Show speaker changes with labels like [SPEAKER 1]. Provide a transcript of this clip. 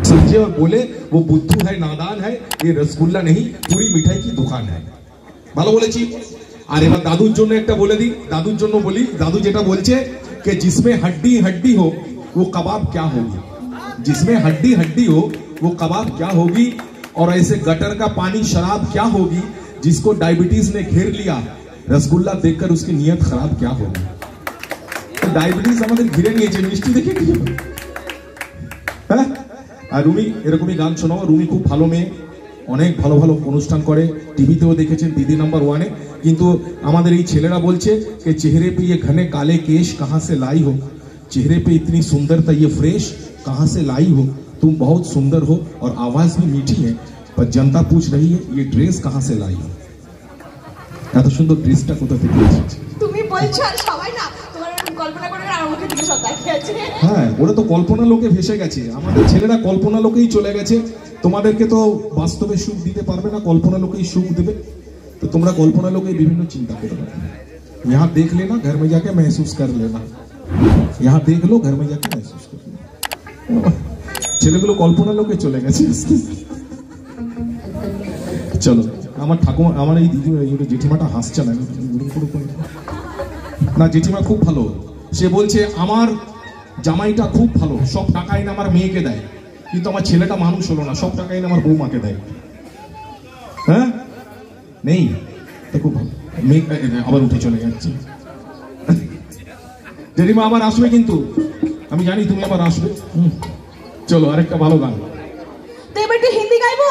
[SPEAKER 1] समझे और बोले वो बुद्धू है, नादान है, ये रसगुल्ला नहीं पूरी मिठाई की दुकान है। ভালো বলেছি। আর এবার দাদুর জন্য একটা বলে দিই, দাদুর জন্য বলি। দাদু যেটা বলছে कि जिसमें हड्डी हड्डी हो वो कबाब क्या होगी, जिसमें हड्डी हड्डी हो वो कबाब क्या होगी, और ऐसे गटर का पानी शराब क्या होगी, जिसको डायबिटीज ने घेर लिया रसगुल्ला देखकर उसकी नियत खराब क्या होगी। तो डायबिटीज আমাদের ঘিরে নিয়েছে মিষ্টি দেখে কি হবে। হ্যাঁ, আর রুমি এরকমই গান শোনাও। রুমি খুব ভালো মেয়ে, অনেক ভালো ভালো অনুষ্ঠান করে, টিভিতেও দেখেছেন দিদি নাম্বার 1 এ। কিন্তু আমাদের এই ছেলেরা বলছে कि चेहरे पे ये घने काले केश कहां से लाई हो, चेहरे पे इतनी सुंदरता ये फ्रेश कहां से लाई हो, तुम बहुत सुंदर हो और आवाज भी मीठी है, पर जनता पूछ रही है ये ड्रेस कहां से लाई हो। এত সুন্দর ড্রেসটা কোথা থেকে এসেছে
[SPEAKER 2] তুমি বলছো আর সবাই না তোমার কল্পনা করে আর আমাকে দিকে সব তাকিয়ে আছে।
[SPEAKER 1] হ্যাঁ, ওরা তো কল্পনা লোকে ভেসে গেছে, আমাদের ছেলেরা কল্পনা লোকেই চলে গেছে। তোমাদেরকে তো বাস্তবে সুখ দিতে পারবে না, কল্পনা লোকেই সুখ দেবে। तो তোমরা কল্পনা লোকে বিভিন্ন চিন্তা করো। यहाँ देख लेना, घर में जाके महसूस कर लेना, यहाँ देख लो, घर में जाके महसूस कर लेना। ছেলেগুলো কল্পনা লোকে চলে গেছে। চলো, আমার ঠাকুমা, আমার এই দিদি জেঠিমাটা হাসছে না, না জেঠিমা খুব ভালো। সে বলছে আমার জামাইটা খুব ভালো, সব টাকা এনে আমার মেয়েকে দেয়, কিন্তু আমার ছেলেটা মানুষ হলো না, সব টাকা এনে আমার বৌমাকে দেয়। হ্যাঁ, নেই তো খুব ভালো। মেয়ে আবার উঠে চলে যাচ্ছে। জেঠিমা আবার আসবে, কিন্তু আমি জানি তুমি আবার আসবে। চলো আরেকটা ভালো গান।
[SPEAKER 2] তো এবার একটু হিন্দি গাইবো।